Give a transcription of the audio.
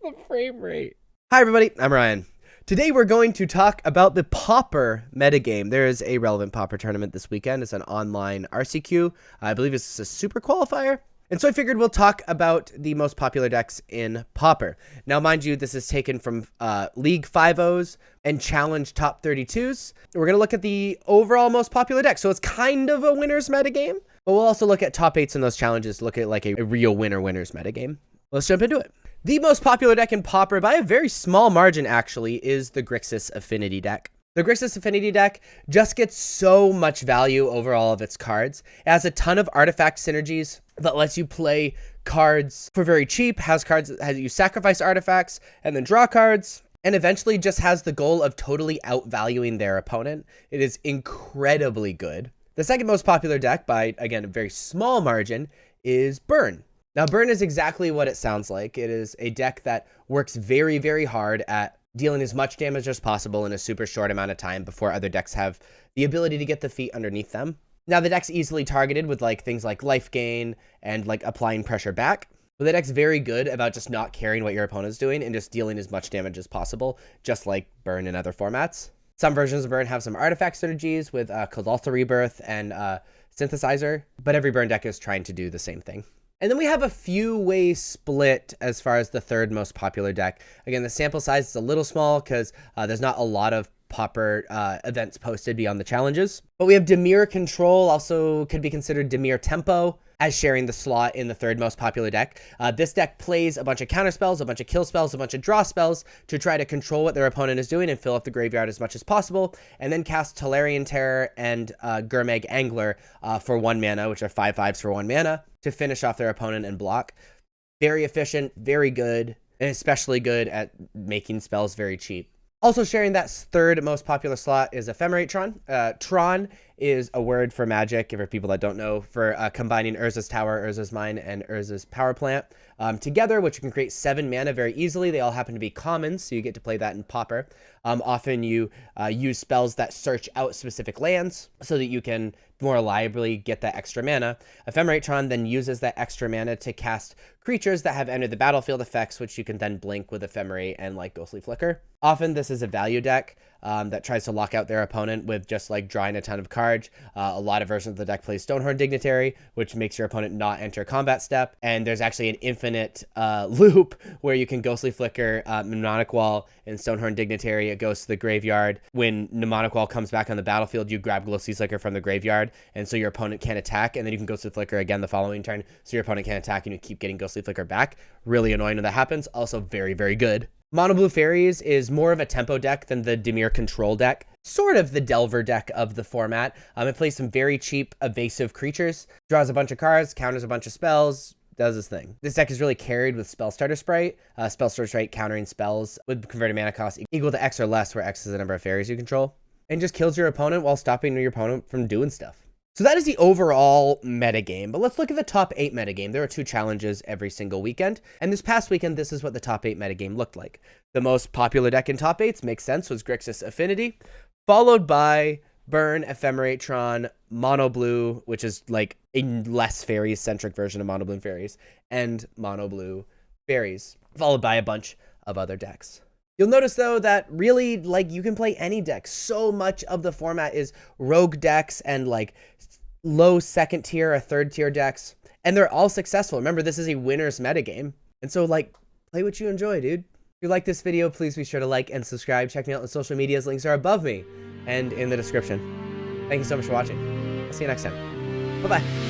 the frame rate? Hi everybody, I'm Ryan. Today we're going to talk about the Pauper metagame. There is a relevant Pauper tournament this weekend. It's an online RCQ. I believe it's a super qualifier. And so I figured we'll talk about the most popular decks in Pauper. Now, mind you, this is taken from League 5.0s and Challenge Top 32s. We're going to look at the overall most popular decks. So it's kind of a winner's metagame, but we'll also look at top 8s in those challenges, look at like a real winner's metagame. Let's jump into it. The most popular deck in Pauper, by a very small margin actually, is the Grixis Affinity deck. The Grixis Affinity deck just gets so much value over all of its cards. It has a ton of artifact synergies that lets you play cards for very cheap, has cards that has you sacrifice artifacts and then draw cards, and eventually just has the goal of totally outvaluing their opponent. It is incredibly good. The second most popular deck, by, again, a very small margin, is Burn. Now, Burn is exactly what it sounds like. It is a deck that works very, very hard at dealing as much damage as possible in a super short amount of time before other decks have the ability to get the feet underneath them. Now, the deck's easily targeted with like things like life gain and like applying pressure back. But the deck's very good about just not caring what your opponent's doing and just dealing as much damage as possible, just like Burn in other formats. Some versions of Burn have some artifact synergies with Colossal Rebirth and Synthesizer, but every Burn deck is trying to do the same thing. And then we have a few-way split as far as the third most popular deck. Again, the sample size is a little small because there's not a lot of Pauper events posted beyond the challenges. But we have Dimir Control, also could be considered Dimir Tempo, as sharing the slot in the third most popular deck. This deck plays a bunch of counter spells, a bunch of kill spells, a bunch of draw spells to try to control what their opponent is doing and fill up the graveyard as much as possible, and then cast Tolarian Terror and Gurmag Angler for 1 mana, which are 5/5s for 1 mana, to finish off their opponent and block. Very efficient, very good, and especially good at making spells very cheap. Also sharing that third most popular slot is Ephemerate Tron. Tron is a word for magic, for people that don't know, for combining Urza's Tower, Urza's Mine, and Urza's Power Plant together, which you can create 7 mana very easily. They all happen to be commons, so you get to play that in Pauper. Often you use spells that search out specific lands so that you can more reliably get that extra mana. Ephemerate Tron then uses that extra mana to cast creatures that have entered the battlefield effects, which you can then blink with Ephemerate and like Ghostly Flicker. Often this is a value deck that tries to lock out their opponent with just like drawing a ton of cards. A lot of versions of the deck play Stonehorn Dignitary, which makes your opponent not enter combat step. And there's actually an infinite loop where you can Ghostly Flicker Mnemonic Wall and Stonehorn Dignitary. It goes to the graveyard. When Mnemonic Wall comes back on the battlefield, you grab Ghostly Flicker from the graveyard, and so your opponent can't attack, and then you can Ghostly Flicker again the following turn, so your opponent can't attack, and you keep getting Ghostly Flicker back. Really annoying when that happens. Also very, very good. Mono Blue Fairies is more of a tempo deck than the Dimir Control deck. Sort of the Delver deck of the format. It plays some very cheap, evasive creatures, draws a bunch of cards, counters a bunch of spells, does this thing. This deck is really carried with Spellstarter Sprite. Spellstarter Sprite countering spells with converted mana cost equal to X or less, where X is the number of fairies you control, and just kills your opponent while stopping your opponent from doing stuff. So that is the overall metagame, but let's look at the top 8 metagame. There are 2 challenges every single weekend, and this past weekend, this is what the top 8 metagame looked like. The most popular deck in top 8s, makes sense, was Grixis Affinity, followed by Burn, Ephemerate Tron, Mono Blue, which is like a less fairies-centric version of Mono Blue Fairies, and Mono Blue Fairies, followed by a bunch of other decks. You'll notice, though, that really, like, you can play any deck. So much of the format is rogue decks and, like, low second tier or third tier decks. And they're all successful. Remember, this is a winner's metagame. And so, like, play what you enjoy, dude. If you like this video, please be sure to like and subscribe. Check me out on social medias. Links are above me and in the description. Thank you so much for watching. I'll see you next time. Bye-bye.